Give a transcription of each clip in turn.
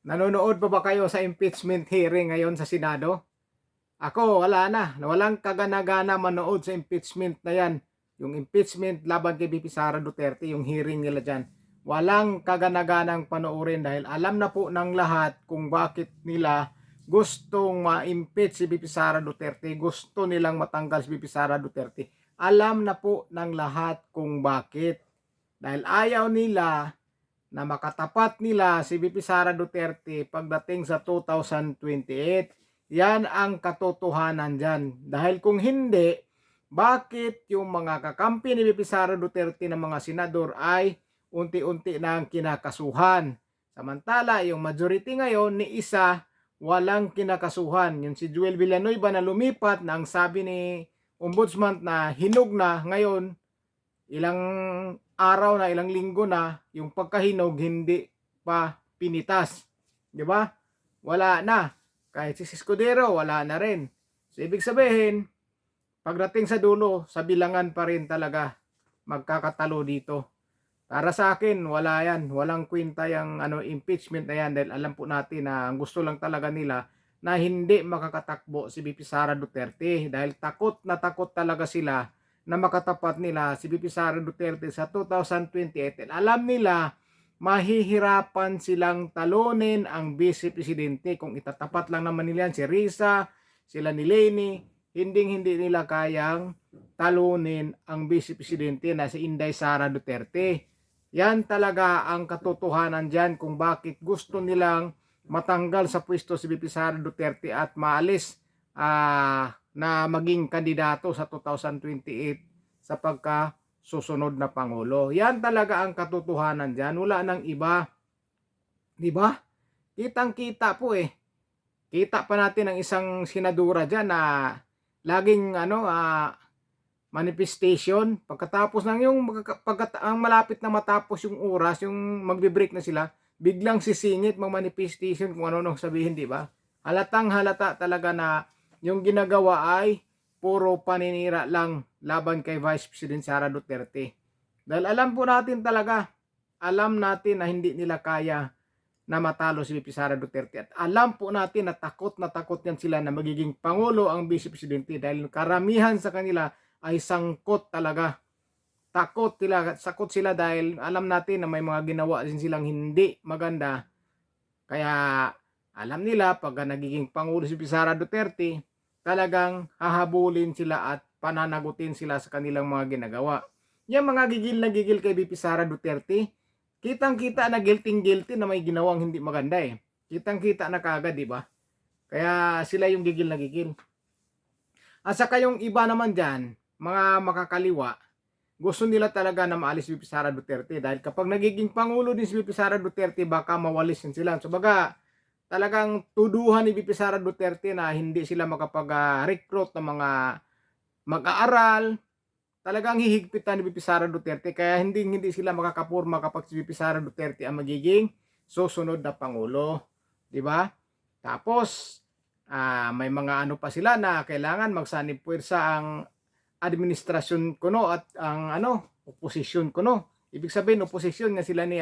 Nanonood pa ba kayo sa impeachment hearing ngayon sa Senado? Ako, wala na. Walang kagana-gana manood sa impeachment na yan. Yung impeachment laban kay BP Sara Duterte, yung hearing nila dyan. Walang kagana-ganang panoorin dahil alam na po ng lahat kung bakit nila gustong ma-impeach si BP Sara Duterte. Gusto nilang matanggal si BP Sara Duterte. Alam na po ng lahat kung bakit. Dahil ayaw nila na makatapat nila si VP Sara Duterte pagdating sa 2028. Yan ang katotohanan dyan. Dahil kung hindi, bakit yung mga kakampi ni VP Sara Duterte ng mga senador ay unti-unti nang kinakasuhan? Samantala, yung majority ngayon ni isa walang kinakasuhan. Yung si Joel Villanueva na lumipat na ang sabi ni Ombudsman na hinog na ngayon, ilang araw na, ilang linggo na, yung pagkahinog hindi pa pinitas. Di ba? Wala na. Kahit si Escudero, wala na rin. So, ibig sabihin, pagdating sa dulo, sa bilangan pa rin talaga magkakatalo dito. Para sa akin, wala yan. Walang kwenta yung impeachment na yan dahil alam po natin na ang gusto lang talaga nila na hindi makakatakbo si BP Sara Duterte dahil takot na takot talaga sila na makatapat nila si BP Sara Duterte sa 2028. And alam nila mahihirapan silang talunin ang Vice Presidente kung itatapat lang naman nila si Risa, sila ni Leni, hindi nila kayang talunin ang Vice Presidente na si Inday Sara Duterte. Yan talaga ang katotohanan dyan kung bakit gusto nilang matanggal sa pwesto si VP Sara Duterte at maalis na maging kandidato sa 2028 sa pagka-susunod na Pangulo. Yan talaga ang katotohanan dyan. Wala nang iba. Diba? Kitang-kita po eh. Kita pa natin ang isang senadora dyan na laging manifestation. Pagkatapos ng yung ang malapit na matapos yung oras, yung magbe-break na sila, biglang sisingit mag-manifestation kung ano nang sabihin, di ba? Halatang halata talaga na yung ginagawa ay puro paninira lang laban kay Vice President Sara Duterte. Dahil alam po natin talaga, alam natin na hindi nila kaya na matalo si VP Sara Duterte. At alam po natin na takot yan sila na magiging Pangulo ang Vice Presidente dahil karamihan sa kanila ay sangkot talaga. Sakot sila dahil alam natin na may mga ginawa din silang hindi maganda. Kaya alam nila pag nagiging Pangulo si Sara Duterte, talagang hahabulin sila at pananagutin sila sa kanilang mga ginagawa. Yung mga gigil na gigil kay VP Sara Duterte, kitang-kita na guilty na may ginawang hindi maganda eh. Kitang-kita na kagad, di ba? Kaya sila yung gigil na gigil. At saka yung iba naman dyan, mga makakaliwa, gusto nila talaga na maalis si VP Sara Duterte dahil kapag nagiging Pangulo din si VP Sara Duterte, baka mawalis din sila. So baga, talagang tuduhan ni VP Sara Duterte na hindi sila makapag-recruit ng mga mag-aaral. Talagang hihigpitan ni VP Sara Duterte kaya hindi sila makakapurma kapag si VP Sara Duterte ang magiging susunod na Pangulo. Diba? Tapos, may mga pa sila na kailangan magsanib puwersa ang administrasyon kuno at ang oposisyon kuno. Ibig sabihin oposisyon nga sila ni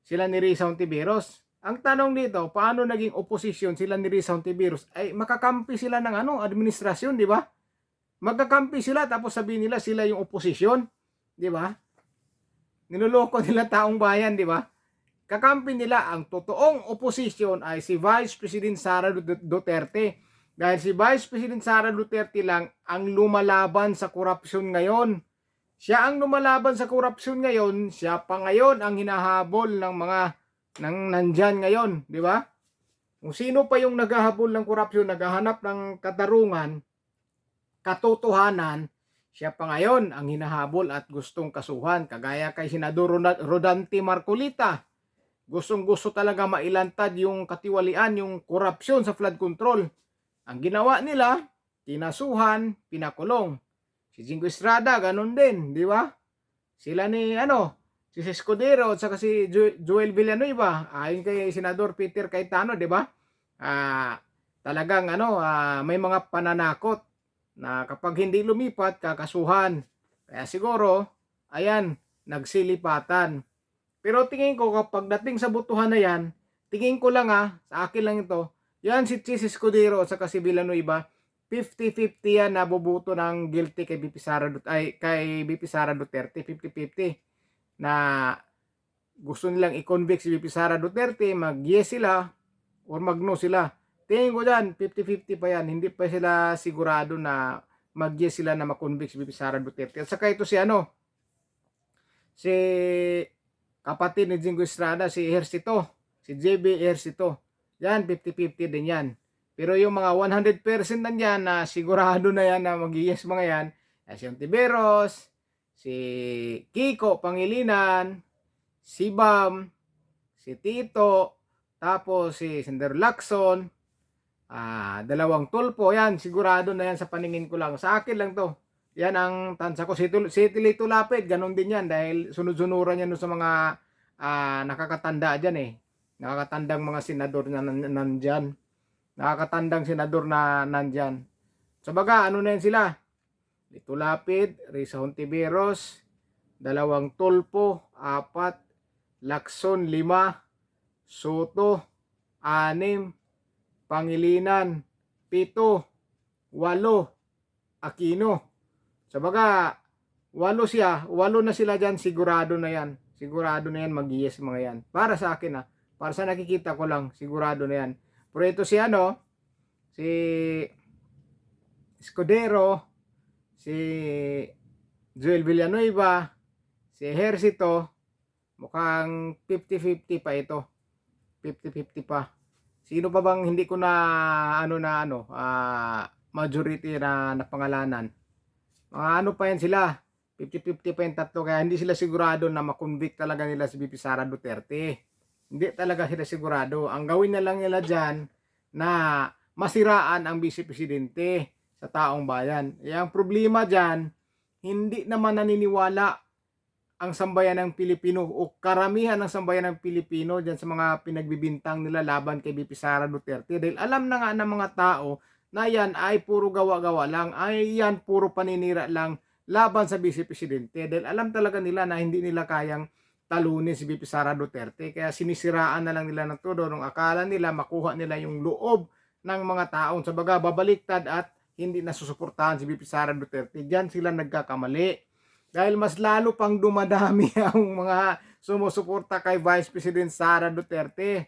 sila ni Risa Hontiveros. Ang tanong dito, paano naging oposisyon sila ni Risa Hontiveros? Ay makakampi sila ng administrasyon, di ba? Magkakampi sila tapos sabihin nila sila yung oposisyon, di ba? Niloloko nila taong bayan, di ba? Kakampi nila ang totoong oposisyon ay si Vice President Sara Duterte. Dahil si Vice President Sara Duterte lang ang lumalaban sa korupsyon ngayon. Siya ang lumalaban sa korupsyon ngayon, siya pa ngayon ang hinahabol ng mga nandyan ngayon, di ba? Kung sino pa yung naghahabol ng korupsyon, naghahanap ng katarungan, katotohanan, siya pa ngayon ang hinahabol at gustong kasuhan. Kagaya kay Senador Rodante Marcolita, gustong-gusto talaga mailantad yung katiwalian, yung korupsyon sa flood control. Ang ginawa nila, kinasuhan, pinakulong. Si Jingo Estrada, ganun din, di ba? Sila ni, si Escudero at saka si Joel Villanueva, ayon kay Senador Peter Cayetano, di ba? Talagang, may mga pananakot na kapag hindi lumipat, kakasuhan. Kaya siguro, ayan, nagsilipatan. Pero tingin ko kapag dating sa botohan na yan, tingin ko lang sa akin lang ito, yan si Chis Escudero at saka si Villanueva, 50-50 yan na boboto ng guilty kay BP Sara kay BP Sara Duterte, 50-50 na gusto nilang i-convict si BP Sara Duterte, mag-yes sila or mag-no sila. Tingin ko dyan, 50-50 pa yan. Hindi pa sila sigurado na mag-yes sila na ma-convict si BP Sara Duterte. At saka ito si si kapatid ni Jingo Estrada, si Ejercito, si JB Ejercito. Yan, 50-50 din yan. Pero yung mga 100% nandiyan na sigurado na yan na mag-yes mga yan, si Ontiveros, si Kiko Pangilinan, si Bam, si Tito, tapos si Sender Lacson, dalawang tulpo, yan, sigurado na yan sa paningin ko lang. Sa akin lang to. Yan ang tansa ko. Si Lito Lapid, ganun din yan dahil sunod-sunuran yan sa mga nakakatanda dyan eh. Nakakatandang mga senador na nandyan. Nakakatandang senador na nandyan. So baga, ano na yan sila? Lito Lapid, Risa Hontiveros, dalawang tulpo, 4, Lacson 5, Soto 6, Pangilinan 7, 8, Aquino. So baga, 8 na sila dyan, sigurado na yan. Sigurado na yan, mag-yes mga yan. Para sa akin para sa nakikita ko lang, sigurado na yan. Pero ito si si Escudero, si Joel Villanueva, si Ejercito, mukhang 50-50 pa ito. 50-50 pa. Sino pa bang hindi ko na majority na napangalanan? Ano pa yan sila? 50-50 pa yung tatlo, kaya hindi sila sigurado na makonvict talaga nila si BP Sara Duterte. Hindi talaga sila sigurado. Ang gawin na lang nila dyan na masiraan ang Vice Presidente sa taong bayan. Ang problema dyan, hindi naman naniniwala ang sambayan ng Pilipino o karamihan ng sambayan ng Pilipino dyan sa mga pinagbibintang nila laban kay BP Sara Duterte. Dahil alam na nga ng mga tao na yan ay puro gawa-gawa lang, ay yan puro paninira lang laban sa Vice Presidente. Dahil alam talaga nila na hindi nila kayang talunin si BP Sara Duterte. Kaya sinisiraan na lang nila ng todo nung akala nila makuha nila yung loob ng mga taon. Sa baga, babaliktad at hindi nasusuportahan si BP Sara Duterte. Diyan sila nagkakamali. Dahil mas lalo pang dumadami ang mga sumusuporta kay Vice President Sara Duterte.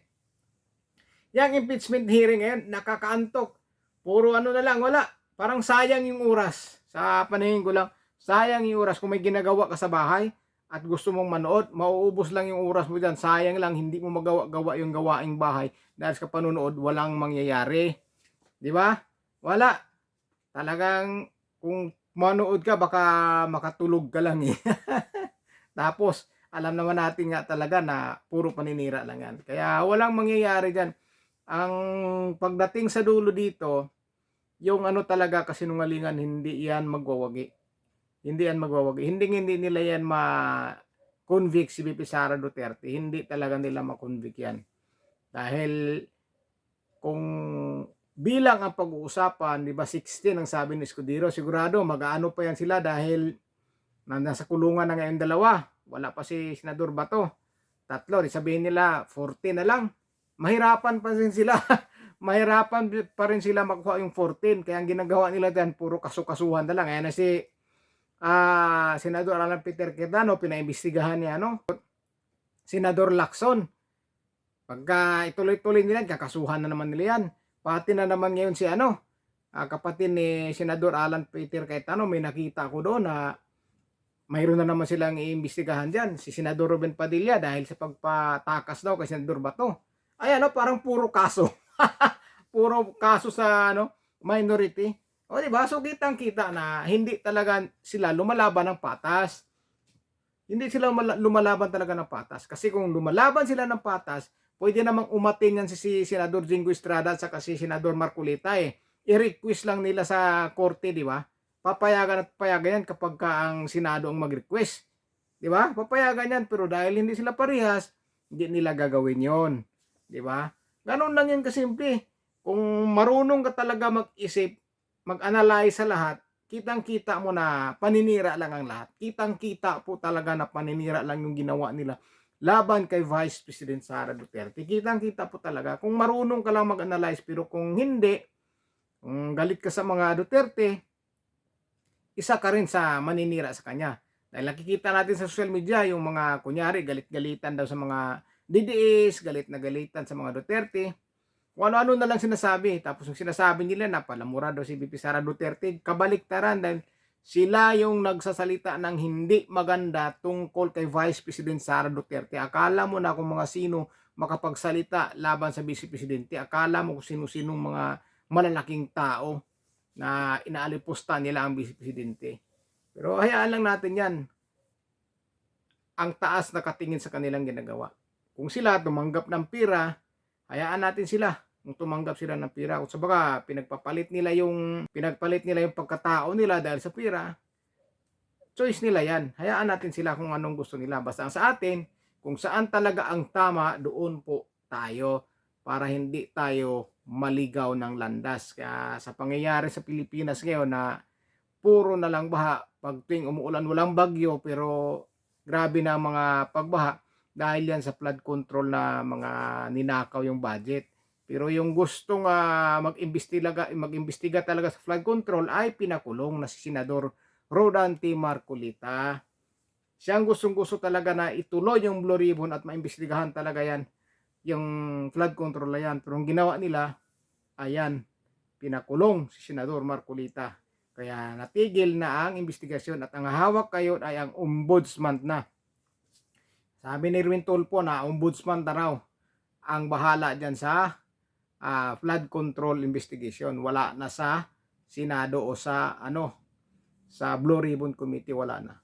Yang impeachment hearing ngayon, nakakaantok. Puro na lang, wala. Parang sayang yung oras. Sa paningin ko lang, sayang yung oras. Kung may ginagawa ka sa bahay at gusto mong manood, mauubos lang yung oras mo dyan. Sayang lang, hindi mo magawa yung gawaing bahay dahil sa panunood, walang mangyayari. Di ba? Wala. Talagang, kung manood ka, baka makatulog ka lang eh. Tapos, alam naman natin nga talaga na puro paninira lang yan. Kaya walang mangyayari dyan. Ang pagdating sa dulo dito, yung talaga kasinungalingan, hindi yan magwawagi. Hindi yan magwawagi. Hindi nila yan ma-convict si BP Sara Duterte. Hindi talaga nila ma-convict yan. Dahil kung bilang ang pag-uusapan, di ba 16 ang sabi ni Escudero, sigurado mag-aano pa yan sila dahil nasa kulungan na ngayon dalawa. Wala pa si Senador Bato. 3, sabihin nila 40 na lang. Mahirapan pa rin sila. Mahirapan pa rin sila makuha yung 14. Kaya ang ginagawa nila dyan, puro kasukasuhan na lang. Ayan na si Senador Alan Peter Cayetano, pinaimbestigahan niya Senador Lacson. Pagka ituloy-tuloy nila, kakasuhan na naman nila yan. Pati na naman ngayon si kapatid ni Senador Alan Peter Cayetano, may nakita ko doon na mayroon na naman silang iimbestigahan dyan. Si Senador Ruben Padilla dahil sa pagpatakas daw kay Senador Bato. Ay parang puro kaso. Puro kaso sa minority. O diba? So kitang-kita na hindi talaga sila lumalaban ng patas. Hindi sila lumalaban talaga ng patas. Kasi kung lumalaban sila ng patas, pwede namang umatin yan si Senador Jingo Estrada at si Senador Marcolita eh. I-request lang nila sa korte, di ba? Papayagan at payagan yan kapag ang Senado ang mag-request. Di ba? Papayagan yan, pero dahil hindi sila parehas, hindi nila gagawin yon. Di ba? Ganon lang yan kasimple. Kung marunong ka talaga mag-isip, mag-analyze sa lahat, kitang-kita mo na paninira lang ang lahat. Kitang-kita po talaga na paninira lang yung ginawa nila laban kay Vice President Sara Duterte. Kitang-kita po talaga. Kung marunong ka lang mag-analyze, pero kung hindi, kung galit ka sa mga Duterte, isa ka rin sa maninira sa kanya. Dahil nakikita natin sa social media yung mga kunyari galit-galitan daw sa mga DDS, galit na galitan sa mga Duterte. Kung ano-ano na lang sinasabi. Tapos yung sinasabi nila na palamura daw si VP Sara Duterte, kabaliktaran dahil sila yung nagsasalita ng hindi maganda tungkol kay Vice President Sara Duterte. Akala mo na kung mga sino makapagsalita laban sa Vice Presidente. Akala mo kung sino-sinong mga malalaking tao na inaalipusta nila ang Vice Presidente. Pero hayaan lang natin yan. Ang taas nakatingin sa kanilang ginagawa. Kung sila tumanggap ng pira, hayaan natin sila. Kung tumanggap sila ng pira, kung sabaga pinagpapalit nila yung pagkatao nila dahil sa pira, choice nila yan. Hayaan natin sila kung anong gusto nila. Basta sa atin, kung saan talaga ang tama, doon po tayo para hindi tayo maligaw ng landas. Kaya sa pangyayari sa Pilipinas ngayon na puro na lang baha, pag tuwing umuulan walang bagyo, pero grabe na mga pagbaha dahil yan sa flood control na mga ninakaw yung budget. Pero yung gustong mag-imbestiga talaga sa flood control ay pinakulong na si Senador Rodante Marcolita. Siyang gustong-gusto talaga na ituloy yung Blue Ribbon at maimbestigahan talaga yan, yung flood control na yan. Pero ang ginawa nila, ayan, pinakulong si Senador Marcolita. Kaya natigil na ang investigasyon at ang hawak ngayon ay ang ombudsman na. Sabi ni Erwin Tulfo na ombudsman na raw ang bahala dyan sa flood control investigation. Wala na sa Senado o sa sa Blue Ribbon Committee, wala na.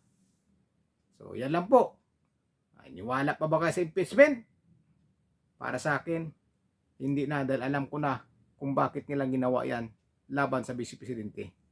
So yan lang po. Niwala pa ba kayo sa impeachment? Para sa akin, hindi na, dahil alam ko na kung bakit nilang ginawa yan laban sa Vice Presidente.